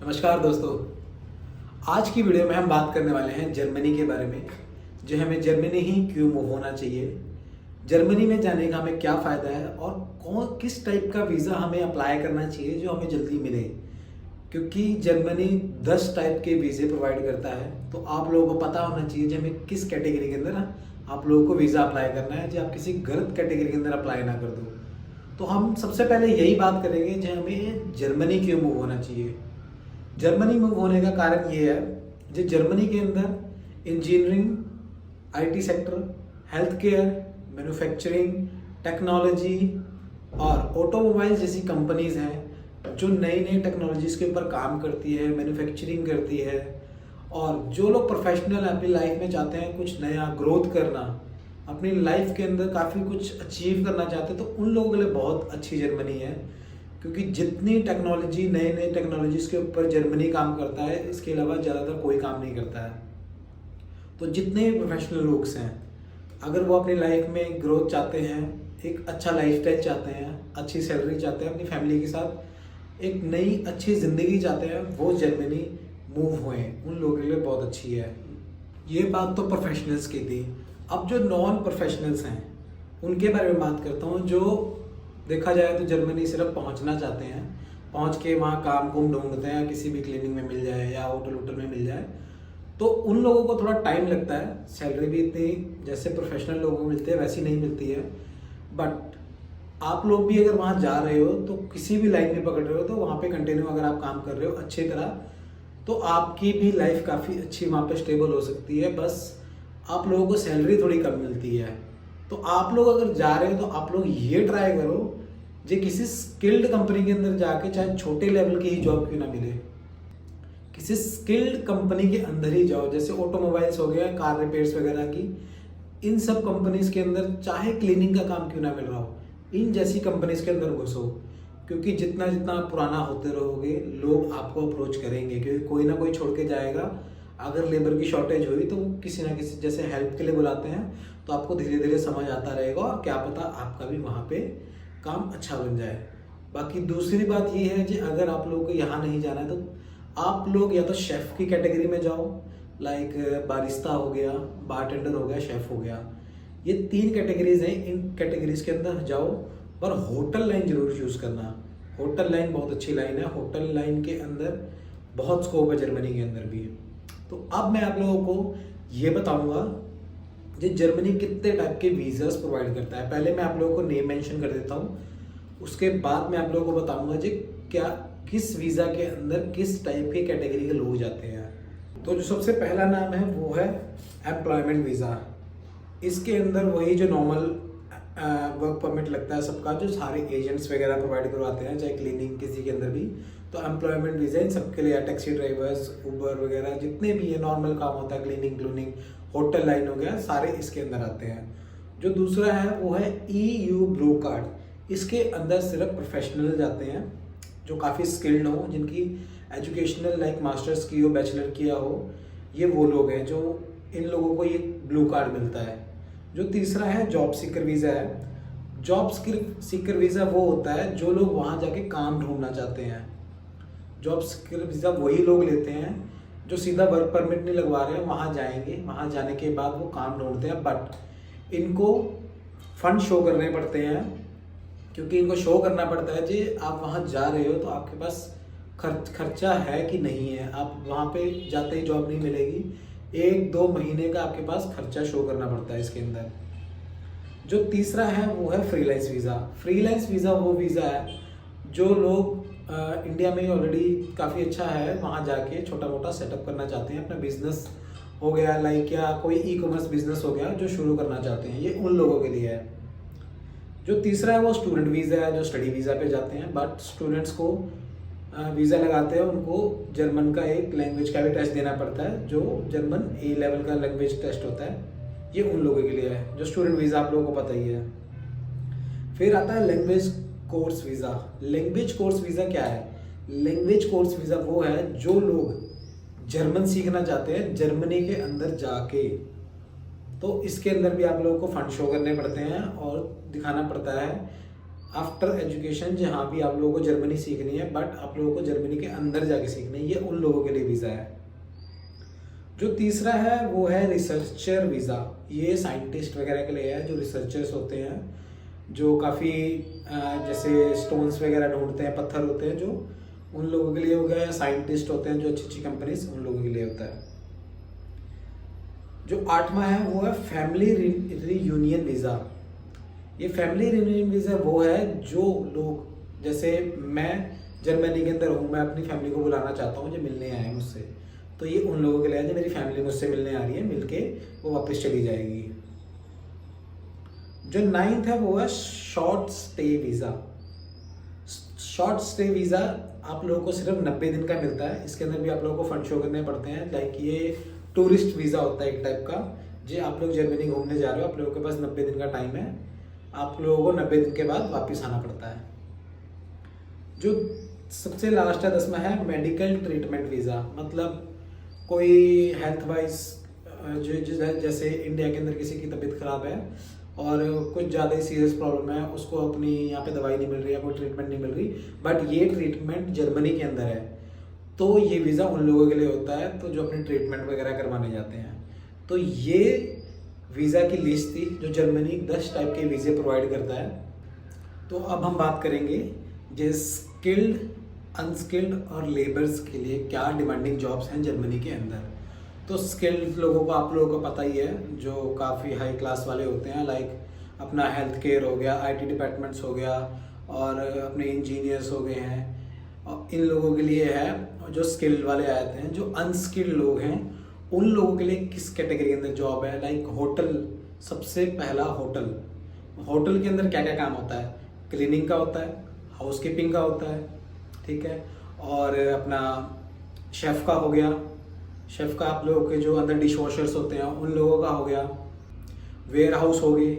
नमस्कार दोस्तों। आज की वीडियो में हम बात करने वाले हैं जर्मनी के बारे में, जो हमें जर्मनी ही क्यों मूव होना चाहिए, जर्मनी में जाने का हमें क्या फ़ायदा है और कौन किस टाइप का वीज़ा हमें अप्लाई करना चाहिए जो हमें जल्दी मिले। क्योंकि जर्मनी 10 टाइप के वीज़े प्रोवाइड करता है, तो आप लोगों को पता होना चाहिए कि हमें किस कैटेगरी के अंदर आप लोगों को वीज़ा अप्लाई करना है, जो आप किसी गलत कैटेगरी के अंदर अप्लाई ना कर दो। तो हम सबसे पहले यही बात करेंगे जो हमें जर्मनी क्यों मूव होना चाहिए। जर्मनी मूव होने का कारण ये है, जो जर्मनी के अंदर engineering, IT sector, health care, manufacturing, technology और ऑटोमोबाइल जैसी कंपनीज हैं जो नई नई टेक्नोलॉजीज़ के ऊपर काम करती है, मैन्युफैक्चरिंग करती है। और जो लोग प्रोफेशनल अपनी लाइफ में चाहते हैं कुछ नया ग्रोथ करना, अपनी लाइफ के अंदर काफ़ी कुछ अचीव करना चाहते हैं, तो उन लोगों के लिए बहुत अच्छी जर्मनी है। क्योंकि जितनी टेक्नोलॉजी, नए नए टेक्नोलॉजीज़ के ऊपर जर्मनी काम करता है, इसके अलावा ज़्यादातर कोई काम नहीं करता है। तो जितने प्रोफेशनल लोग हैं, अगर वो अपनी लाइफ में ग्रोथ चाहते हैं, एक अच्छा लाइफस्टाइल चाहते हैं, अच्छी सैलरी चाहते हैं, अपनी फैमिली के साथ एक नई अच्छी ज़िंदगी चाहते हैं, वो जर्मनी मूव हुए, उन लोगों के लिए बहुत अच्छी है। ये बात तो प्रोफेशनल्स की थी। अब जो नॉन प्रोफेशनल्स हैं उनके बारे में बात करता हूँ। जो देखा जाए तो जर्मनी सिर्फ पहुँचना चाहते हैं, पहुँच के वहाँ काम कुम ढूंढते हैं, किसी भी क्लिनिक में मिल जाए या होटल वोटल में मिल जाए, तो उन लोगों को थोड़ा टाइम लगता है। सैलरी भी इतनी जैसे प्रोफेशनल लोगों को मिलती है वैसी नहीं मिलती है। बट आप लोग भी अगर वहाँ जा रहे हो तो किसी भी लाइन में पकड़ रहे हो, तो वहाँ पे कंटिन्यू अगर आप काम कर रहे हो अच्छी तरह, तो आपकी भी लाइफ काफ़ी अच्छी वहाँ पे स्टेबल हो सकती है। बस आप लोगों को सैलरी थोड़ी कम मिलती है। तो आप लोग अगर जा रहे हो तो आप लोग ये ट्राई करो जो किसी स्किल्ड कंपनी के अंदर जाके, चाहे छोटे लेवल की ही जॉब क्यों ना मिले, किसी स्किल्ड कंपनी के अंदर ही जाओ। जैसे ऑटोमोबाइल्स हो गया, कार रिपेयर्स वगैरह की, इन सब कंपनीज के अंदर चाहे क्लीनिंग का काम क्यों ना मिल रहा हो, इन जैसी कंपनीज के अंदर घुसो। क्योंकि जितना जितना पुराना होते रहोगे, लोग आपको अप्रोच करेंगे, क्योंकि कोई ना कोई छोड़ के जाएगा। अगर लेबर की शॉर्टेज हुई तो वो किसी ना किसी जैसे हेल्प के लिए बुलाते हैं, तो आपको धीरे धीरे समझ आता रहेगा और क्या पता आपका भी वहाँ पे काम अच्छा बन जाए। बाकी दूसरी बात ये है कि अगर आप लोगों को यहाँ नहीं जाना है, तो आप लोग या तो शेफ़ की कैटेगरी में जाओ, लाइक बारिस्ता हो गया, बारटेंडर हो गया, शेफ़ हो गया। ये 3 कैटेगरीज हैं, इन कैटेगरीज के अंदर जाओ। पर होटल लाइन जरूर चूज़ करना। होटल लाइन बहुत अच्छी लाइन है, होटल लाइन के अंदर बहुत स्कोप है जर्मनी के अंदर भी। तो अब मैं आप लोगों को ये बताऊंगा कि जर्मनी कितने टाइप के वीज़ास प्रोवाइड करता है। पहले मैं आप लोगों को नेम मेंशन कर देता हूँ, उसके बाद मैं आप लोगों को बताऊंगा जी क्या किस वीज़ा के अंदर किस टाइप के कैटेगरी के लोग जाते हैं। तो जो सबसे पहला नाम है वो है एम्प्लॉयमेंट वीज़ा। इसके अंदर वही जो नॉर्मल वर्क परमिट लगता है सबका, जो सारे एजेंट्स वगैरह प्रोवाइड करवाते हैं, चाहे क्लीनिंग किसी के अंदर भी, तो एम्प्लॉयमेंट वीज़ा इन सबके लिए। टैक्सी ड्राइवर्स, उबर वगैरह जितने भी है नॉर्मल काम होता है, क्लीनिंग, होटल लाइन हो गया, सारे इसके अंदर आते हैं। जो दूसरा है वो है EU ब्लू कार्ड। इसके अंदर सिर्फ प्रोफेशनल जाते हैं जो काफ़ी स्किल्ड हो, जिनकी एजुकेशनल लाइक मास्टर्स की हो, बैचलर किया हो, ये वो लोग हैं जो इन लोगों को ये ब्लू कार्ड मिलता है। जो तीसरा है जॉब सीकर वीज़ा है। जॉब सीकर वीज़ा वो होता है जो लोग वहाँ जाके काम ढूंढना चाहते हैं। जॉब सीकर वीज़ा वही लोग लेते हैं जो सीधा वर्क परमिट नहीं लगवा रहे हैं, वहाँ जाएंगे, वहाँ जाने के बाद वो काम ढूंढते हैं। बट इनको फंड शो करने पड़ते हैं, क्योंकि इनको शो करना पड़ता है जी आप वहाँ जा रहे हो तो आपके पास खर्चा है कि नहीं है। आप वहाँ पे जाते ही जॉब नहीं मिलेगी, 1-2 महीने का आपके पास खर्चा शो करना पड़ता है इसके अंदर। जो तीसरा है वो है फ्रीलांस वीज़ा। फ्रीलांस वीज़ा वो वीज़ा है जो लोग इंडिया में ऑलरेडी काफ़ी अच्छा है, वहाँ जाके छोटा मोटा सेटअप करना चाहते हैं, अपना बिजनेस हो गया लाइक, या कोई ई-कॉमर्स बिजनेस हो गया जो शुरू करना चाहते हैं, ये उन लोगों के लिए है। जो तीसरा है वो स्टूडेंट वीज़ा है, जो स्टडी वीज़ा पे जाते हैं। बट स्टूडेंट्स को वीज़ा लगाते हैं, उनको जर्मन का एक लैंग्वेज का भी टेस्ट देना पड़ता है, जो जर्मन A लेवल का लैंग्वेज टेस्ट होता है। ये उन लोगों के लिए है जो स्टूडेंट वीज़ा, आप लोगों को पता ही है। फिर आता है language course visa. Language course visa क्या है? लैंग्वेज कोर्स वीज़ा वो है जो लोग जर्मन सीखना चाहते हैं जर्मनी के अंदर जाके। तो इसके अंदर भी आप लोगों को फंड शो करने पड़ते हैं और दिखाना पड़ता है आफ्टर एजुकेशन जहाँ भी आप लोगों को जर्मनी सीखनी है, बट आप लोगों को जर्मनी के अंदर जाके सीखनी है, ये उन लोगों के लिए वीज़ा है। जो तीसरा है वो है रिसर्चर वीज़ा। ये साइंटिस्ट वगैरह के लिए है, जो रिसर्चर्स होते हैं, जो काफ़ी जैसे स्टोन्स वगैरह ढूंढते हैं, पत्थर होते हैं, जो उन लोगों के लिए हो गया, या साइंटिस्ट होते हैं जो अच्छी अच्छी कंपनीज, उन लोगों के लिए होता है। जो आठवां है वो है फैमिली रीयूनियन वीज़ा। ये फैमिली रीयूनियन वीज़ा वो है जो लोग, जैसे मैं जर्मनी के अंदर हूँ, मैं अपनी फैमिली को बुलाना चाहता हूँ जो मिलने आए मुझसे, तो ये उन लोगों के लिए है जो मेरी फैमिली मुझसे मिलने आ रही है, मिलके वो वापस चली जाएगी। जो 9th है वो है short stay visa. Short stay visa आप लोगों को सिर्फ 90 दिन का मिलता है। इसके अंदर भी आप लोगों को फंड शो करने पड़ते हैं। लाइक ये टूरिस्ट वीज़ा होता है एक टाइप का, जो आप लोग जर्मनी घूमने जा रहे हो, आप लोगों के पास 90 दिन का टाइम है, आप लोगों को 90 दिन के बाद वापस आना पड़ता है। जो सबसे लास्ट है 10वां है मेडिकल ट्रीटमेंट वीज़ा। मतलब कोई हेल्थ वाइज जैसे इंडिया के अंदर किसी की तबीयत ख़राब है और कुछ ज़्यादा ही सीरियस प्रॉब्लम है, उसको अपनी यहाँ पे दवाई नहीं मिल रही है, कोई ट्रीटमेंट नहीं मिल रही, बट ये ट्रीटमेंट जर्मनी के अंदर है, तो ये वीज़ा उन लोगों के लिए होता है, तो जो अपनी ट्रीटमेंट वगैरह करवाने जाते हैं। तो ये वीज़ा की लिस्ट थी जो जर्मनी 10 टाइप के वीज़े प्रोवाइड करता है। तो अब हम बात करेंगे जो स्किल्ड, अनस्किल्ड और लेबर्स के लिए क्या डिमांडिंग जॉब्स हैं जर्मनी के अंदर। तो स्किल्ड लोगों को आप लोगों को पता ही है, जो काफ़ी हाई क्लास वाले होते हैं, लाइक अपना हेल्थ केयर हो गया, आईटी डिपार्टमेंट्स हो गया, और अपने इंजीनियर्स हो गए हैं, और इन लोगों के लिए है जो स्किल्ड वाले आते हैं। जो अनस्किल्ड लोग हैं उन लोगों के लिए किस कैटेगरी के अंदर जॉब है, लाइक होटल, सबसे पहला होटल। होटल के अंदर क्या क्या काम होता है, क्लीनिंग का होता है, हाउसकीपिंग का होता है, ठीक है, और अपना शेफ़ का हो गया, शेफ़ का आप लोगों के जो अंदर डिश वॉशर्स होते हैं उन लोगों का हो गया, वेयर हाउस हो गई,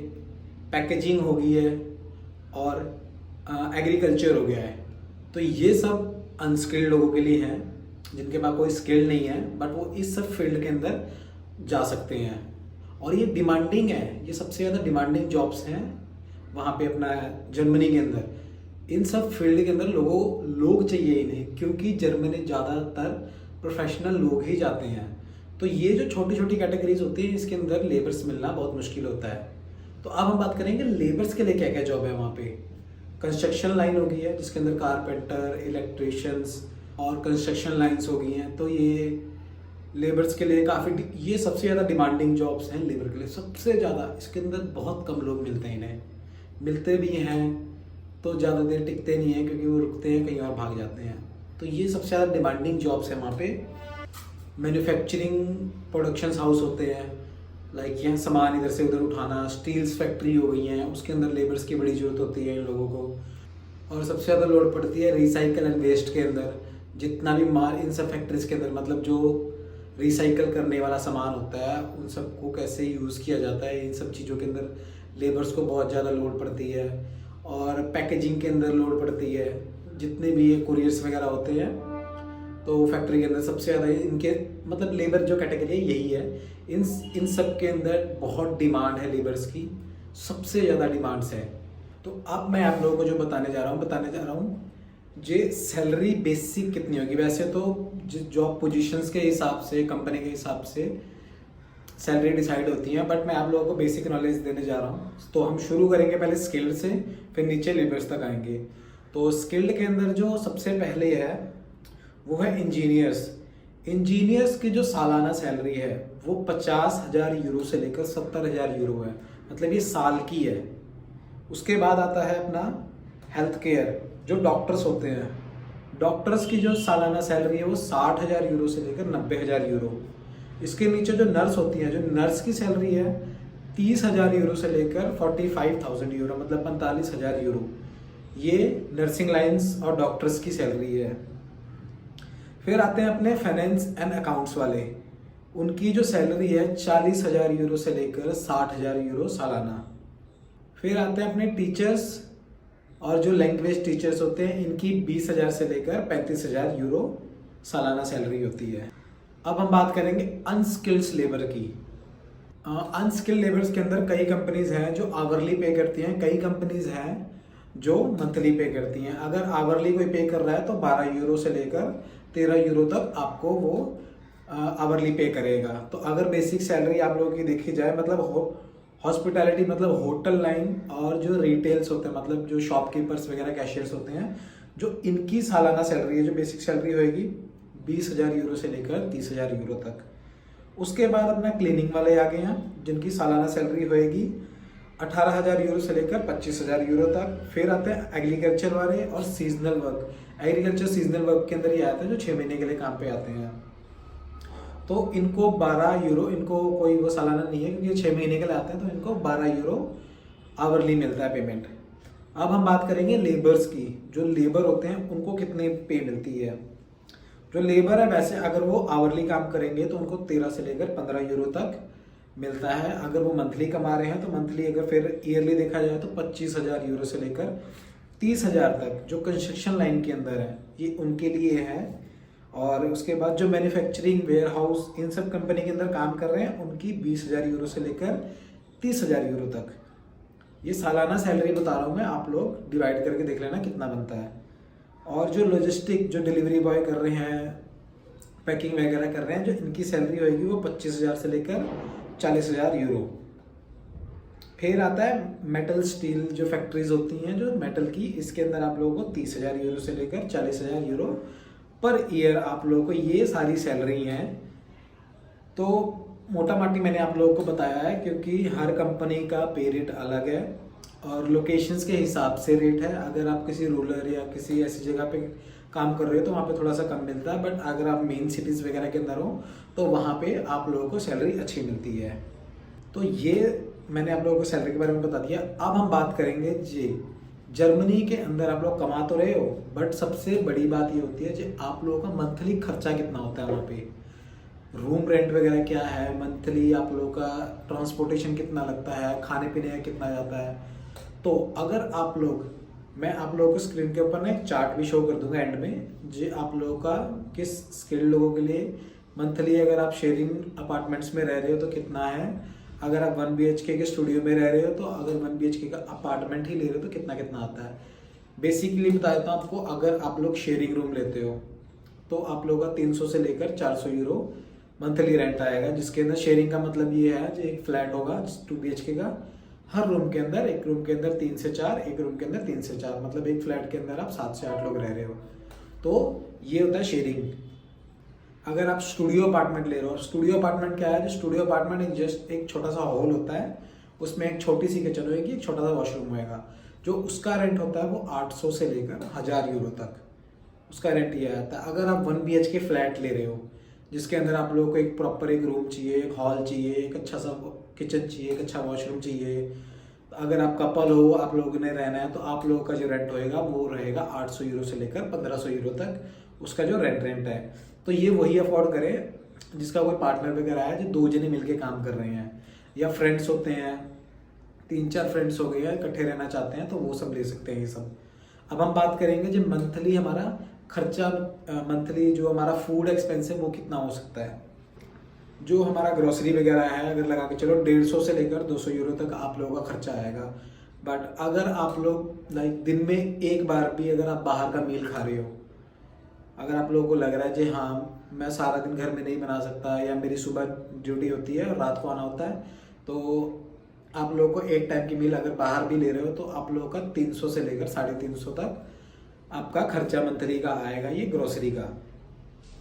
पैकेजिंग हो गई है, और एग्रीकल्चर हो गया है। तो ये सब अनस्किल्ड लोगों के लिए हैं, जिनके पास कोई स्किल नहीं है, बट वो इस सब फील्ड के अंदर जा सकते हैं। और ये डिमांडिंग है, ये सबसे ज़्यादा डिमांडिंग जॉब्स हैं वहाँ पे अपना जर्मनी के अंदर। इन सब फील्ड के अंदर लोग चाहिए इन्हें, क्योंकि जर्मनी ज़्यादातर प्रोफेशनल लोग ही जाते हैं। तो ये जो छोटी छोटी कैटेगरीज होती हैं, इसके अंदर लेबर्स मिलना बहुत मुश्किल होता है। तो अब हम बात करेंगे लेबर्स के लिए क्या क्या जॉब है वहाँ पे। कंस्ट्रक्शन लाइन हो गई है, जिसके अंदर कारपेंटर, इलेक्ट्रिशियंस और कंस्ट्रक्शन लाइन्स हो गई हैं। तो ये लेबर्स के लिए काफ़ी, ये सबसे ज़्यादा डिमांडिंग जॉब्स हैं लेबर के लिए, सबसे ज़्यादा। इसके अंदर बहुत कम लोग मिलते हैं, इन्हें मिलते भी हैं तो ज़्यादा देर टिकते नहीं हैं, क्योंकि वो रुकते हैं कहीं और भाग जाते हैं। तो ये सबसे ज़्यादा डिमांडिंग जॉब्स हैं वहाँ पे। मैन्युफैक्चरिंग प्रोडक्शंस हाउस होते हैं, लाइक यहाँ सामान इधर से उधर उठाना, स्टील्स फैक्ट्री हो गई हैं, उसके अंदर लेबर्स की बड़ी ज़रूरत होती है इन लोगों को। और सबसे ज़्यादा लोड पड़ती है रिसाइकल एंड वेस्ट के अंदर। जितना भी माल इन सब फैक्ट्रीज के अंदर, मतलब जो रिसाइकल करने वाला सामान होता है, उन सबको कैसे यूज़ किया जाता है, इन सब चीज़ों के अंदर लेबर्स को बहुत ज़्यादा लोड पड़ती है। और पैकेजिंग के अंदर लोड पड़ती है, जितने भी ये कुरियर्स वगैरह होते हैं, तो फैक्ट्री के अंदर सबसे ज़्यादा इनके, मतलब लेबर जो कैटेगरी है यही है। इन सब के अंदर बहुत डिमांड है लेबर्स की, सबसे ज़्यादा डिमांड्स है। तो अब मैं आप लोगों को जो बताने जा रहा हूँ जे सैलरी बेसिक कितनी होगी। वैसे तो जॉब पोजीशंस के हिसाब से, कंपनी के हिसाब से सैलरी डिसाइड होती है, बट मैं आप लोगों को बेसिक नॉलेज देने जा रहा हूँ। तो हम शुरू करेंगे पहले स्किल्ड से, फिर नीचे लेबर्स तक आएंगे। तो स्किल्ड के अंदर जो सबसे पहले है वो है इंजीनियर्स। इंजीनियर्स की जो सालाना सैलरी है वो 50,000 यूरो से लेकर 70,000 यूरो है, मतलब ये साल की है। उसके बाद आता है अपना हेल्थ केयर, जो डॉक्टर्स होते हैं, डॉक्टर्स की जो सालाना सैलरी है वो 60,000 यूरो से लेकर 90,000 यूरो। इसके नीचे जो नर्स होती है, जो नर्स की सैलरी है 30,000 यूरो से लेकर 45,000 यूरो, मतलब 45,000 यूरो। ये नर्सिंग लाइन्स और डॉक्टर्स की सैलरी है। फिर आते हैं अपने फाइनेंस एंड अकाउंट्स वाले, उनकी जो सैलरी है 40,000 यूरो से लेकर 60,000 यूरो सालाना। फिर आते हैं अपने टीचर्स और जो लैंग्वेज टीचर्स होते हैं, इनकी 20,000 से लेकर 35,000 यूरो सालाना सैलरी होती है। अब हम बात करेंगे अनस्किल्ड लेबर की। अनस्किल्ड लेबर्स के अंदर कई कंपनीज हैं जो आवरली पे करती हैं, कई कंपनीज हैं जो मंथली पे करती हैं। अगर आवरली कोई पे कर रहा है तो 12 यूरो से लेकर 13 यूरो तक आपको वो आवरली पे करेगा। तो अगर बेसिक सैलरी आप लोगों की देखी जाए, मतलब हॉस्पिटैलिटी मतलब होटल लाइन और जो रिटेल्स होते हैं, मतलब जो शॉपकीपर्स वगैरह कैशियर्स होते हैं, जो इनकी सालाना सैलरी है, जो बेसिक सैलरी होएगी 20,000 यूरो से लेकर 30,000 यूरो तक। उसके बाद अपना क्लीनिंग वाले आ गए हैं, जिनकी सालाना सैलरी होएगी 18,000 यूरो से लेकर 25,000 यूरो तक। फिर आते हैं एग्रीकल्चर वाले और seasonal work. Agriculture seasonal work के अंदर ये आते हैं जो 6 महीने के लिए काम पे आते हैं। तो इनको 12 यूरो, इनको कोई वो सालाना नहीं है क्योंकि 6 महीने के लिए आते हैं, तो इनको 12 यूरो आवरली मिलता है पेमेंट। अब हम बात करेंगे लेबर्स की। जो लेबर होते हैं उनको कितने पे मिलती है। जो लेबर है वैसे अगर वो आवरली काम करेंगे तो उनको 13 से लेकर 15 यूरो तक मिलता है। अगर वो मंथली कमा रहे हैं तो मंथली, अगर फिर ईयरली देखा जाए तो 25,000 यूरो से लेकर 30,000 तक जो कंस्ट्रक्शन लाइन के अंदर है ये उनके लिए है। और उसके बाद जो मैन्युफैक्चरिंग, वेयर हाउस, इन सब कंपनी के अंदर काम कर रहे हैं उनकी 20,000 यूरो से लेकर 30,000 यूरो तक। ये सालाना सैलरी बता रहा हूँ मैं, आप लोग डिवाइड करके देख लेना कितना बनता है। और जो लॉजिस्टिक, जो डिलीवरी बॉय कर रहे हैं, पैकिंग वगैरह कर रहे हैं, जो इनकी सैलरी होगी वो 25,000 से लेकर 40,000 यूरो। फिर आता है मेटल स्टील, जो फैक्ट्रीज होती हैं जो मेटल की, इसके अंदर आप लोगों को 30,000 यूरो से लेकर 40,000 यूरो पर ईयर आप लोगों को ये सारी सैलरी हैं। तो मोटा माटी मैंने आप लोगों को बताया है क्योंकि हर कंपनी का पे रेट अलग है और लोकेशंस के हिसाब से रेट है। अगर आप किसी रूरल या किसी ऐसी जगह पे काम कर रहे हो तो वहाँ पे थोड़ा सा कम मिलता है, बट अगर आप मेन सिटीज़ वगैरह के अंदर हो तो वहाँ पे आप लोगों को सैलरी अच्छी मिलती है। तो ये मैंने आप लोगों को सैलरी के बारे में बता दिया। अब हम बात करेंगे जी, जर्मनी के अंदर आप लोग कमा तो रहे हो, बट सबसे बड़ी बात ये होती है कि आप लोगों का मंथली खर्चा कितना होता है। वहाँ पे रूम रेंट वगैरह क्या है, मंथली आप लोगों का ट्रांसपोर्टेशन कितना लगता है, खाने पीने का कितना जाता है। तो अगर आप लोग, मैं आप लोगों को स्क्रीन के ऊपर ना एक चार्ट भी शो कर दूंगा एंड में, जो आप लोगों का किस स्किल्ड लोगों के लिए मंथली, अगर आप शेयरिंग अपार्टमेंट्स में रह रहे हो तो कितना है, अगर आप 1 BHK के स्टूडियो में रह रहे हो तो अगर 1 BHK का अपार्टमेंट ही ले रहे हो तो कितना कितना आता है। बेसिकली बता देता हूँ आपको, अगर आप लोग शेयरिंग रूम लेते हो तो आप लोगों का 300 से लेकर 400 यूरो मंथली रेंट आएगा, जिसके अंदर शेयरिंग का मतलब ये है जो एक फ्लैट होगा 2 BHK का, हर रूम के अंदर, एक रूम के अंदर 3 से 4, एक रूम के अंदर 3 से 4, मतलब एक फ्लैट के अंदर आप 7 से 8 लोग रह रहे हो। तो ये होता है शेयरिंग। अगर आप स्टूडियो अपार्टमेंट ले रहे हो, स्टूडियो अपार्टमेंट क्या है, जो स्टूडियो अपार्टमेंट जस्ट एक छोटा सा हॉल होता है, उसमें एक छोटी सी किचन होगी, एक छोटा सा वॉशरूम होएगा, जो उसका रेंट होता है वो 800 से लेकर 1,000 यूरो तक उसका रेंट ये आता है। अगर आप 1 BHK फ्लैट ले रहे हो जिसके अंदर आप लोगों को एक प्रॉपर एक रूम चाहिए, एक हॉल चाहिए, एक अच्छा सा किचन चाहिए, एक अच्छा वॉशरूम चाहिए, अगर आप कपल हो, आप लोगों ने रहना है, तो आप लोगों का जो रेंट होएगा वो रहेगा 800 यूरो से लेकर 1,500 यूरो तक उसका जो रेंट है। तो ये वही अफोर्ड करे जिसका कोई पार्टनर वगैरह है, जो 2 जने मिलके काम कर रहे हैं, या फ्रेंड्स होते हैं, 3-4 फ्रेंड्स हो गए हैं, इकट्ठे रहना चाहते हैं, तो वो सब ले सकते हैं ये सब। अब हम बात करेंगे जो मंथली हमारा खर्चा, मंथली जो हमारा फूड एक्सपेंस है वो कितना हो सकता है। जो हमारा ग्रोसरी वगैरह है, अगर लगा के चलो 150 से लेकर 200 यूरो तक आप लोगों का खर्चा आएगा। बट अगर आप लोग लाइक दिन में एक बार भी अगर आप बाहर का मील खा रहे हो, अगर आप लोगों को लग रहा है जी हाँ मैं सारा दिन घर में नहीं बना सकता, या मेरी सुबह ड्यूटी होती है और रात को आना होता है, तो आप लोगों को एक टाइम की मील अगर बाहर भी ले रहे हो तो आप लोगों का 300 से लेकर 350 तक आपका खर्चा मंथली का आएगा, ये ग्रोसरी का।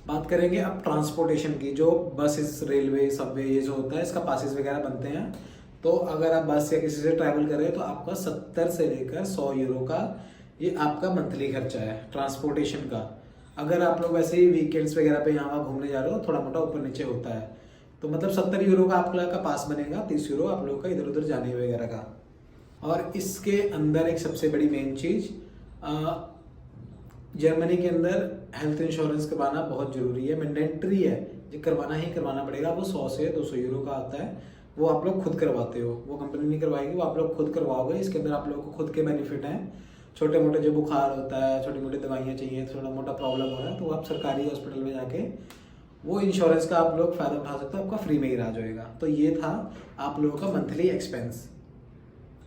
बात करेंगे अब ट्रांसपोर्टेशन की, जो बसेस, रेलवे, सबवे, ये जो होता है इसका पासेस वगैरह बनते हैं। तो अगर आप बस या किसी से ट्रैवल कर रहे हो तो आपका 70 से लेकर 100 यूरो का ये आपका मंथली खर्चा है ट्रांसपोर्टेशन का। अगर आप लोग वैसे ही वीकेंड्स वगैरह पे यहाँ घूमने जा रहे हो, थोड़ा मोटा ऊपर नीचे होता है, तो मतलब 70 यूरो का आप लोग का पास बनेगा, 30 यूरो आप लोगों का इधर उधर जाने वगैरह का। और इसके अंदर एक सबसे बड़ी मेन चीज़, जर्मनी के अंदर हेल्थ इंश्योरेंस करवाना बहुत ज़रूरी है, मैंडेटरी है, जो करवाना ही करवाना पड़ेगा। वो 100 से 200 यूरो का आता है, वो आप लोग खुद करवाते हो, वो कंपनी नहीं करवाएगी, वो आप लोग खुद करवाओगे। इसके अंदर आप लोगों को खुद के बेनिफिट हैं, छोटे मोटे जो बुखार होता है, छोटी मोटी दवाइयाँ चाहिए, थोड़ा मोटा प्रॉब्लम हो रहा है, तो आप सरकारी हॉस्पिटल में जाके वो इंश्योरेंस का आप लोग फ़ायदा उठा सकते हो, आपका फ्री में ही इलाज होएगा। तो ये था आप लोगों का मंथली एक्सपेंस।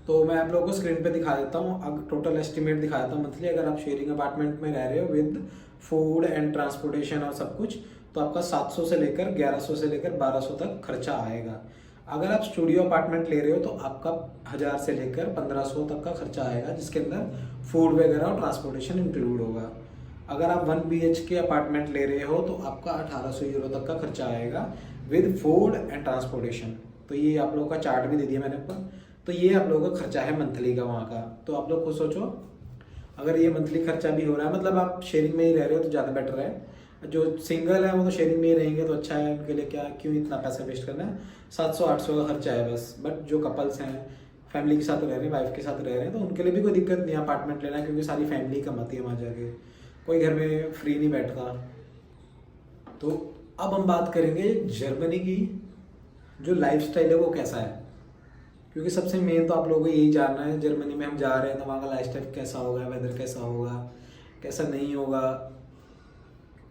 तो मैं आप लोगों को स्क्रीन पे दिखा देता हूँ, अब टोटल एस्टिमेट दिखा देता हूँ मंथली। अगर आप शेयरिंग अपार्टमेंट में रह रहे हो विद फूड एंड ट्रांसपोर्टेशन और सब कुछ, तो आपका 700 से लेकर 1100 से लेकर 1200 तक खर्चा आएगा। अगर आप स्टूडियो अपार्टमेंट ले रहे हो तो आपका 1000 से लेकर 1500 तक का खर्चा आएगा, जिसके अंदर फूड वगैरह और ट्रांसपोर्टेशन इंक्लूड होगा। अगर आप 1 BHK अपार्टमेंट ले रहे हो तो आपका 1800 यूरो तक का खर्चा आएगा विद फूड एंड ट्रांसपोर्टेशन। तो ये आप लोगों का चार्ट भी दे दिया मैंने ऊपर। तो ये आप लोगों का खर्चा है मंथली का वहाँ का। तो आप लोग खुद सोचो, अगर ये मंथली खर्चा भी हो रहा है, मतलब आप शेयरिंग में ही रह रहे हो तो ज़्यादा बेटर है। जो सिंगल है वो तो शेयरिंग में ही रहेंगे तो अच्छा है, उनके लिए क्या क्यों इतना पैसा वेस्ट करना है। 700-800 का खर्चा है बस। बट जो कपल्स हैं, फैमिली के साथ रह रहे हैं, वाइफ के साथ रह रहे हैं, तो उनके लिए भी कोई दिक्कत नहीं है अपार्टमेंट लेना, क्योंकि सारी फैमिली कमाती है वहाँ जाके, कोई घर में फ्री नहीं बैठता। तो अब हम बात करेंगे जर्मनी की जो लाइफस्टाइल है वो कैसा है, क्योंकि सबसे मेन तो आप लोगों को यही जानना है जर्मनी में हम जा रहे हैं तो वहाँ का लाइफस्टाइल कैसा होगा, वेदर कैसा होगा, कैसा नहीं होगा,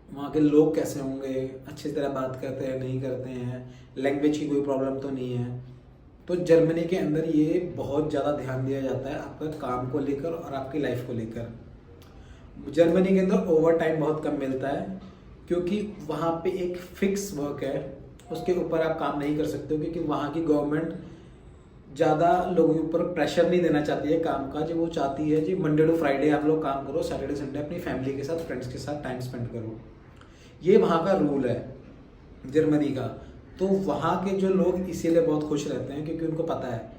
वहाँ के लोग कैसे होंगे, अच्छी तरह बात करते हैं नहीं करते हैं, लैंग्वेज की कोई प्रॉब्लम तो नहीं है। तो जर्मनी के अंदर ये बहुत ज़्यादा ध्यान दिया जाता है आपका काम को लेकर और आपकी लाइफ को लेकर। जर्मनी के अंदर ओवर टाइम बहुत कम मिलता है, क्योंकि वहाँ पे एक फिक्स वर्क है, उसके ऊपर आप काम नहीं कर सकते हो, क्योंकि वहाँ की गवर्नमेंट ज़्यादा लोगों के ऊपर प्रेशर नहीं देना चाहती है काम का। जो वो चाहती है जी मंडे टू फ्राइडे आप लोग काम करो, सैटरडे संडे अपनी फैमिली के साथ, फ्रेंड्स के साथ टाइम स्पेंड करो। ये वहाँ का रूल है जर्मनी का। तो वहाँ के जो लोग इसीलिए बहुत खुश रहते हैं, क्योंकि उनको पता है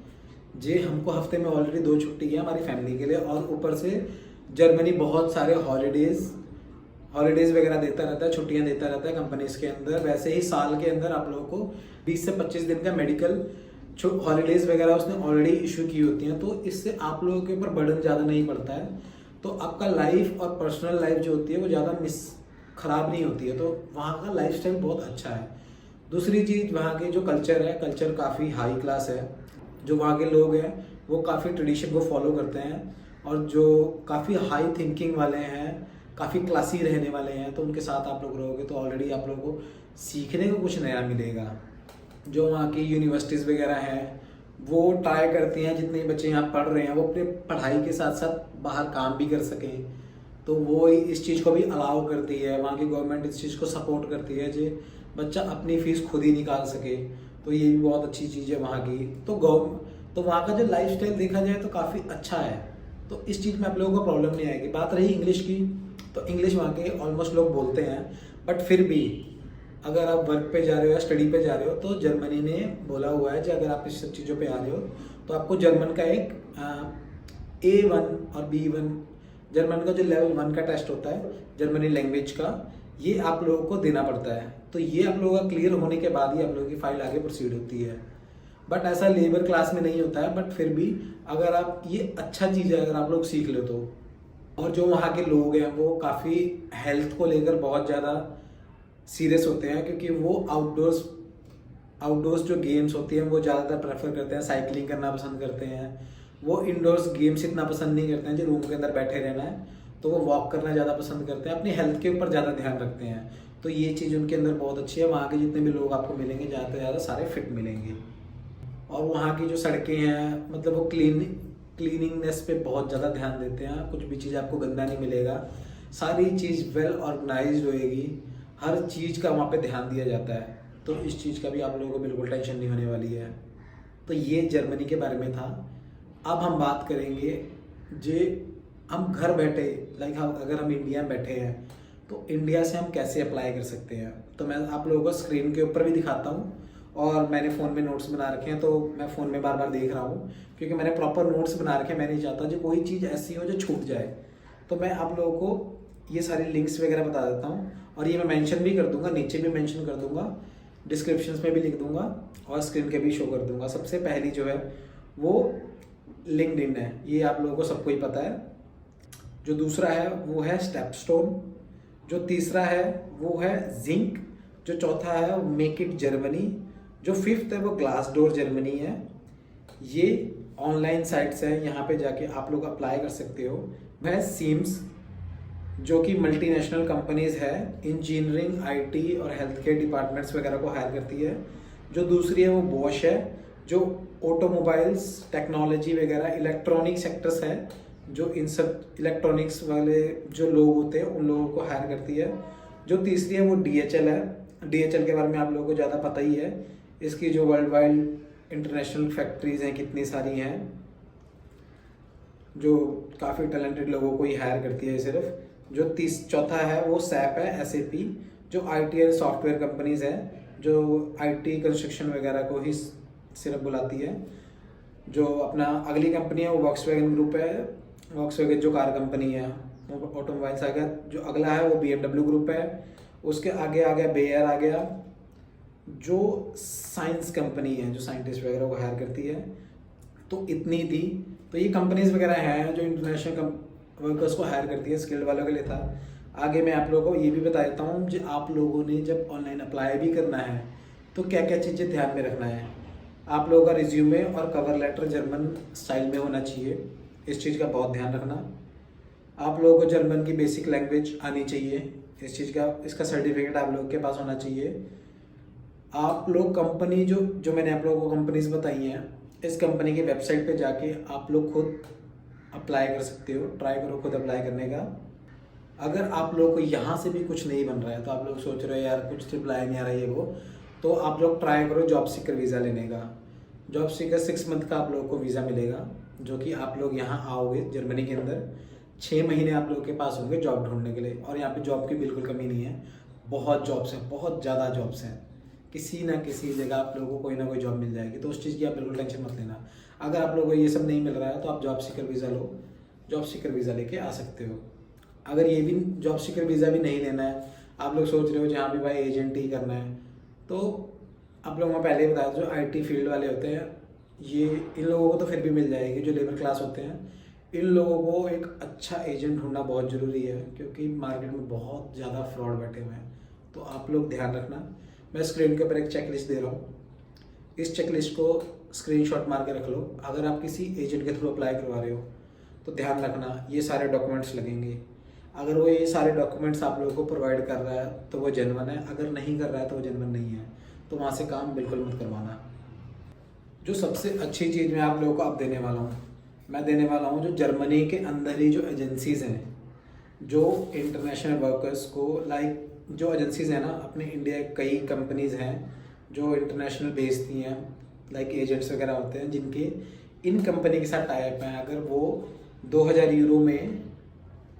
जी हमको हफ्ते में ऑलरेडी 2 छुट्टी है हमारी फैमिली के लिए, और ऊपर से जर्मनी बहुत सारे हॉलीडेज़ वगैरह देता रहता है, छुट्टियां देता रहता है कंपनीज के अंदर। वैसे ही साल के अंदर आप लोगों को 20 से 25 दिन का मेडिकल हॉलीडेज़ वगैरह उसने ऑलरेडी इशू की होती हैं, तो इससे आप लोगों के ऊपर बर्डन ज़्यादा नहीं पड़ता है। तो आपका लाइफ और पर्सनल लाइफ जो होती है वो ज़्यादा ख़राब नहीं होती है। तो वहाँ का लाइफस्टाइल बहुत अच्छा है। दूसरी चीज़, वहाँ की जो कल्चर है, कल्चर काफ़ी हाई क्लास है। जो वहाँ के लोग हैं वो काफ़ी ट्रेडिशन को फॉलो करते हैं, और जो काफ़ी हाई थिंकिंग वाले हैं, काफ़ी क्लासी रहने वाले हैं। तो उनके साथ आप लोग रहोगे तो ऑलरेडी आप लोगों को सीखने को कुछ नया मिलेगा। जो वहाँ की यूनिवर्सिटीज़ वगैरह हैं वो ट्राई करती हैं जितने बच्चे यहाँ पढ़ रहे हैं वो अपने पढ़ाई के साथ साथ बाहर काम भी कर सकें, तो वो इस चीज़ को भी अलाउ करती है। वहाँ की गवर्नमेंट इस चीज़ को सपोर्ट करती है जो बच्चा अपनी फ़ीस खुद ही निकाल सके। तो ये भी बहुत अच्छी चीज़ है वहाँ की। तो वहाँ का जो लाइफस्टाइल देखा जाए तो काफ़ी अच्छा है। तो इस चीज़ में आप लोगों को प्रॉब्लम नहीं आएगी। बात रही इंग्लिश की, तो इंग्लिश वहाँ के ऑलमोस्ट लोग बोलते हैं, बट फिर भी अगर आप वर्क पे जा रहे हो या स्टडी पे जा रहे हो तो जर्मनी ने बोला हुआ है कि अगर आप इस सब चीज़ों पे आ रहे हो तो आपको जर्मन का एक A1 और B1, जर्मन का जो लेवल 1 का टेस्ट होता है जर्मनी लैंग्वेज का, ये आप लोगों को देना पड़ता है। तो ये आप लोगों का क्लियर होने के बाद ही आप लोगों की फाइल आगे प्रोसीड होती है। बट ऐसा लेबर क्लास में नहीं होता है, बट फिर भी अगर आप, ये अच्छा चीज़ है अगर आप लोग सीख लो तो। और जो वहाँ के लोग हैं वो काफ़ी हेल्थ को लेकर बहुत ज़्यादा सीरियस होते हैं, क्योंकि वो आउटडोर्स जो गेम्स होती हैं वो ज़्यादातर प्रेफर करते हैं, साइकिलिंग करना पसंद करते हैं। वो इंडोर्स गेम्स इतना पसंद नहीं करते हैं जो रूम के अंदर बैठे रहना है, तो वो वॉक करना ज़्यादा पसंद करते हैं, अपनी हेल्थ के ऊपर ज़्यादा ध्यान रखते हैं। तो ये चीज़ उनके अंदर बहुत अच्छी है। वहाँ के जितने भी लोग आपको मिलेंगे ज़्यादा से ज़्यादा सारे फिट मिलेंगे। और वहाँ की जो सड़कें हैं, मतलब वो क्लीनिंगनेस पे बहुत ज़्यादा ध्यान देते हैं। कुछ भी चीज़ आपको गंदा नहीं मिलेगा, सारी चीज़ वेल ऑर्गेनाइज्ड होएगी, हर चीज़ का वहाँ पे ध्यान दिया जाता है। तो इस चीज़ का भी आप लोगों को बिल्कुल टेंशन नहीं होने वाली है। तो ये जर्मनी के बारे में था। अब हम बात करेंगे जे हम घर बैठे, लाइक अगर हम इंडिया में बैठे हैं तो इंडिया से हम कैसे अप्लाई कर सकते हैं। तो मैं आप लोगों को स्क्रीन के ऊपर भी दिखाता हूँ, और मैंने फ़ोन में नोट्स बना रखे हैं, तो मैं फ़ोन में बार बार देख रहा हूँ क्योंकि मैंने प्रॉपर नोट्स बना रखे हैं। मैं नहीं चाहता जो कोई चीज़ ऐसी हो जो छूट जाए। तो मैं आप लोगों को ये सारी लिंक्स वगैरह बता देता हूँ, और ये मैं मेंशन भी कर दूंगा, नीचे भी मेंशन कर दूंगा, डिस्क्रिप्शंस में भी लिख दूंगा, और स्क्रीन के भी शो कर दूंगा। सबसे पहली जो है वो लिंक्डइन है, ये आप लोगों को सबको ही पता है। जो दूसरा है वो है स्टेपस्टोन, जो तीसरा है वो है जिंक, जो चौथा है वो मेक इट जर्मनी, जो फिफ्थ है वो ग्लासडोर जर्मनी है। ये ऑनलाइन साइट्स हैं, यहाँ पे जाके आप लोग अप्लाई कर सकते हो। वह सीम्स, जो कि मल्टीनेशनल कंपनीज है, इंजीनियरिंग, आईटी और हेल्थ केयर डिपार्टमेंट्स वगैरह को हायर करती है। जो दूसरी है वो बॉश है, जो ऑटोमोबाइल्स, टेक्नोलॉजी वगैरह, इलेक्ट्रॉनिक सेक्टर्स है, जो इन सब इलेक्ट्रॉनिक्स वाले जो लोग होते हैं उन लोगों को हायर करती है। जो तीसरी है वो DHL है। DHL के बारे में आप लोगों को ज़्यादा पता ही है। इसकी जो वर्ल्ड वाइड इंटरनेशनल फैक्ट्रीज हैं कितनी सारी हैं, जो काफ़ी टैलेंटेड लोगों को ही हायर करती है सिर्फ। जो चौथा है वो SAP है, SAP, जो IT और सॉफ्टवेयर कंपनीज है, जो IT कंस्ट्रक्शन वगैरह को ही सिर्फ बुलाती है। जो अपना अगली कंपनी है वो वॉक्सवैगन ग्रुप है। वॉक्सवैगन जो कार कंपनी है, ऑटोमोबाइल्स आ गया। जो अगला है वो BMW ग्रुप है। उसके आगे आ गया बेयर आ गया, जो साइंस कंपनी है, जो साइंटिस्ट वगैरह को हायर करती है। तो इतनी थी। तो ये कंपनीज वगैरह हैं जो इंटरनेशनल वर्कर्स को हायर करती है, स्किल्ड वालों के लिए था। आगे मैं आप लोगों को ये भी बता देता हूँ जो आप लोगों ने जब ऑनलाइन अप्लाई भी करना है तो क्या क्या चीज़ें ध्यान में रखना है। आप लोगों का रिज्यूमे और कवर लेटर जर्मन स्टाइल में होना चाहिए, इस चीज़ का बहुत ध्यान रखना। आप लोगों को जर्मन की बेसिक लैंग्वेज आनी चाहिए, इस चीज़ का इसका सर्टिफिकेट आप लोगों के पास होना चाहिए। आप लोग कंपनी जो मैंने आप लोगों को कंपनीज बताई हैं, इस कंपनी की वेबसाइट पे जाके आप लोग खुद अप्लाई कर सकते हो। ट्राई करो खुद अप्लाई करने का। अगर आप लोग को यहाँ से भी कुछ नहीं बन रहा है, तो आप लोग सोच रहे हो यार कुछ रिप्लाई नहीं आ रहा है ये वो, तो आप लोग ट्राई करो जॉब सीकर वीज़ा लेने का। जॉब सीकर 6 मंथ का आप लोगों को वीज़ा मिलेगा, जो कि आप लोग यहाँ आओगे जर्मनी के अंदर। 6 महीने आप लोगों के पास होंगे जॉब ढूंढने के लिए। और यहाँ पे जॉब की बिल्कुल कमी नहीं है, बहुत जॉब्स हैं, बहुत ज़्यादा जॉब्स हैं। किसी ना किसी जगह आप लोगों को कोई ना कोई जॉब मिल जाएगी, तो उस चीज़ की आप बिल्कुल टेंशन मत लेना। अगर आप लोगों को ये सब नहीं मिल रहा है तो आप जॉब सीकर वीज़ा लो, जॉब सीकर वीज़ा लेके आ सकते हो। अगर ये भी जॉब सीकर वीज़ा भी नहीं लेना है, आप लोग सोच रहे हो जहाँ भी भाई एजेंट ही करना है, तो आप लोगों को पहले ही बताया जो IT फील्ड वाले होते हैं, ये इन लोगों को तो फिर भी मिल जाएगी। जो लेबर क्लास होते हैं, इन लोगों को एक अच्छा एजेंट ढूंढना बहुत ज़रूरी है, क्योंकि मार्केट में बहुत ज़्यादा फ्रॉड बैठे हुए हैं। तो आप लोग ध्यान रखना। मैं स्क्रीन के ऊपर एक चेकलिस्ट दे रहा हूँ, इस चेकलिस्ट को स्क्रीनशॉट मार के रख लो। अगर आप किसी एजेंट के थ्रू अप्लाई करवा रहे हो तो ध्यान रखना ये सारे डॉक्यूमेंट्स लगेंगे। अगर वो ये सारे डॉक्यूमेंट्स आप लोगों को प्रोवाइड कर रहा है तो वो जेन्युइन है, अगर नहीं कर रहा है तो वो जेन्युइन नहीं है, तो वहाँ से काम बिल्कुल मत करवाना। जो सबसे अच्छी चीज़ मैं आप लोगों को अब देने वाला हूँ, मैं देने वाला हूँ जो जर्मनी के अंदर ही जो एजेंसीज़ हैं, जो इंटरनेशनल वर्कर्स को लाइक जो एजेंसीज़ हैं ना, अपने इंडिया कई कंपनीज़ हैं जो इंटरनेशनल भेजती हैं, लाइक एजेंट्स वगैरह होते हैं जिनके इन कंपनी के साथ टाई अप हैं। अगर वो 2000 यूरो में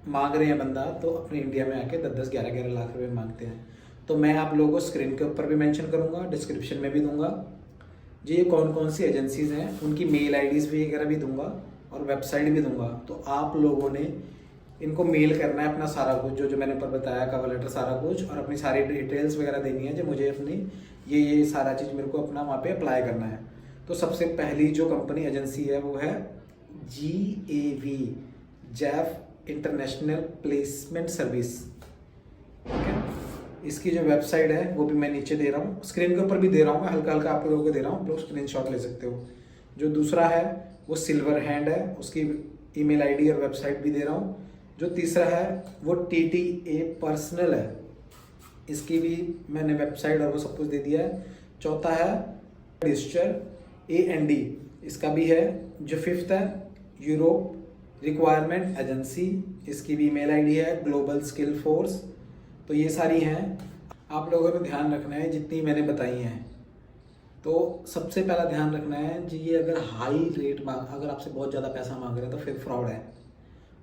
मांग रहे हैं बंदा, तो अपने इंडिया में आके 10-10, 11-11 लाख रुपए मांगते हैं। तो मैं आप लोगों को स्क्रीन के ऊपर भी मेंशन करूंगा, डिस्क्रिप्शन में भी दूंगा जी ये कौन कौन सी एजेंसीज़ हैं, उनकी मेल IDs भी वगैरह भी दूंगा और वेबसाइट भी दूंगा। तो आप लोगों ने इनको मेल करना है अपना सारा कुछ, जो मैंने ऊपर बताया, कवर लेटर सारा कुछ, और अपनी सारी डिटेल्स वगैरह देनी है जो मुझे अपनी ये सारा चीज़ मेरे को अपना वहाँ पे अप्लाई करना है। तो सबसे पहली जो कंपनी एजेंसी है वो है GAV, जैफ इंटरनेशनल प्लेसमेंट सर्विस। ठीक है, इसकी जो वेबसाइट है वो भी मैं नीचे दे रहा हूँ, स्क्रीन के ऊपर भी दे रहा हूँ, हल्का हल्का आप लोगों को दे रहा हूँ, आप लोग स्क्रीनशॉट ले सकते हो। जो दूसरा है वो सिल्वर हैंड है, उसकी ईमेल ID और वेबसाइट भी दे रहा हूँ। जो तीसरा है वो TTA पर्सनल है, इसकी भी मैंने वेबसाइट और वो सब कुछ दे दिया है। चौथा है डिस्चर AND, इसका भी है। जो फिफ्थ है यूरोप रिक्वायरमेंट एजेंसी, इसकी भी ईमेल ID है। Global skill force. तो ये सारी हैं, आप लोगों को ध्यान रखना है जितनी मैंने बताई हैं। तो सबसे पहला ध्यान रखना है जी, ये अगर हाई रेट मांग, अगर आपसे बहुत ज़्यादा पैसा मांग रहे हैं तो फिर फ्रॉड है।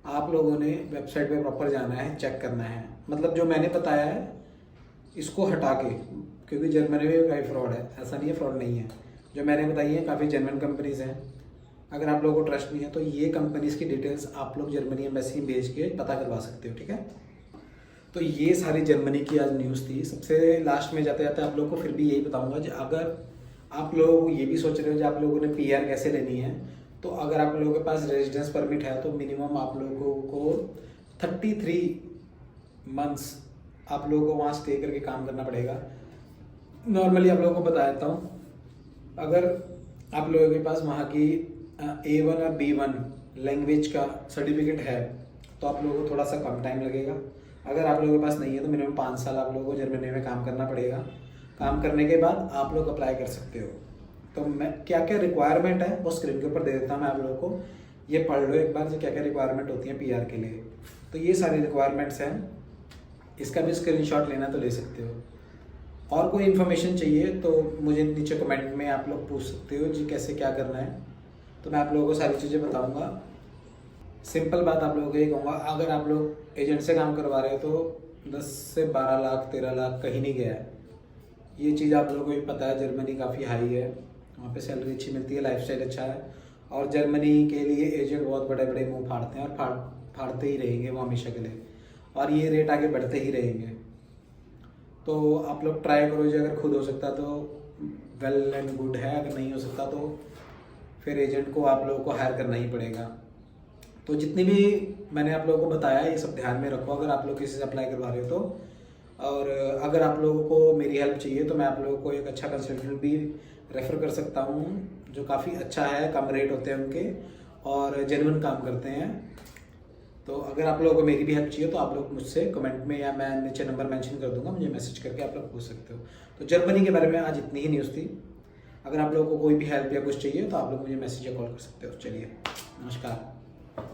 आप लोगों ने वेबसाइट पे प्रॉपर जाना है, चेक करना है, मतलब जो मैंने बताया है इसको हटा के, क्योंकि जर्मनी में काफ़ी फ्रॉड है, ऐसा नहीं है फ्रॉड नहीं है। जो मैंने बताई है काफ़ी जेन्युइन कंपनीज हैं। अगर आप लोगों को ट्रस्ट नहीं है तो ये कंपनीज की डिटेल्स आप लोग जर्मनी एम्बेसी में भेज के पता करवा सकते हो। ठीक है, तो ये सारी जर्मनी की आज न्यूज़ थी। सबसे लास्ट में जाते जाते आप लोग को फिर भी यही बताऊंगा कि अगर आप लोग ये भी सोच रहे हो कि आप लोगों ने PR कैसे लेनी है, तो अगर आप लोगों के पास रेजिडेंस परमिट है तो मिनिमम आप लोगों को 33 मंथ्स आप लोगों को वहाँ स्टे करके काम करना पड़ेगा। नॉर्मली आप लोगों को बता देता हूँ, अगर आप लोगों के पास वहाँ की A1 और B1 लैंग्वेज का सर्टिफिकेट है तो आप लोगों को थोड़ा सा कम टाइम लगेगा। अगर आप लोगों के पास नहीं है तो मिनिमम 5 साल आप लोगों को जर्मनी में काम करना पड़ेगा। काम करने के बाद आप लोग अप्लाई कर सकते हो। तो मैं क्या क्या रिक्वायरमेंट है वो स्क्रीन के ऊपर दे देता हूँ मैं आप लोगों को, ये पढ़ लो एक बार जो क्या क्या रिक्वायरमेंट होती है पीआर के लिए। तो ये सारी रिक्वायरमेंट्स हैं, इसका भी स्क्रीनशॉट लेना तो ले सकते हो। और कोई इन्फॉर्मेशन चाहिए तो मुझे नीचे कमेंट में आप लोग पूछ सकते हो जी कैसे क्या करना है, तो मैं आप लोगों को सारी चीज़ें बताऊंगा। सिंपल बात आप लोगों को ये कहूँगा, अगर आप लोग एजेंट से काम करवा रहे हो तो 10 से 12 लाख 13 लाख कहीं नहीं गया है। ये चीज़ आप लोगों को भी पता है, जर्मनी काफ़ी हाई है, वहाँ पे सैलरी अच्छी मिलती है, लाइफस्टाइल अच्छा है। और जर्मनी के लिए एजेंट बहुत बड़े बड़े मुंह फाड़ते हैं और फाड़ते ही रहेंगे वो हमेशा के लिए, और ये रेट आगे बढ़ते ही रहेंगे। तो आप लोग ट्राई करो जी, अगर खुद हो सकता तो वेल एंड गुड है, अगर नहीं हो सकता तो फिर एजेंट को आप लोगों को हायर करना ही पड़ेगा। तो जितनी भी मैंने आप लोगों को बताया ये सब ध्यान में रखो अगर आप लोग किसी से अप्लाई करवा रहे हो तो। और अगर आप लोगों को मेरी हेल्प चाहिए तो मैं आप लोगों को एक अच्छा कंसल्टेंट भी रेफ़र कर सकता हूँ जो काफ़ी अच्छा है, कम रेट होते हैं उनके और जेन्युइन काम करते हैं। तो अगर आप लोगों को मेरी भी हेल्प चाहिए तो आप लोग मुझसे कमेंट में या मैं नीचे नंबर मेंशन कर दूंगा, मुझे मैसेज करके आप लोग पूछ सकते हो। तो जर्मनी के बारे में आज इतनी ही न्यूज़ थी। अगर आप लोगों को कोई भी हेल्प या कुछ चाहिए तो आप लोग मुझे मैसेज या कॉल कर सकते हो। चलिए, नमस्कार।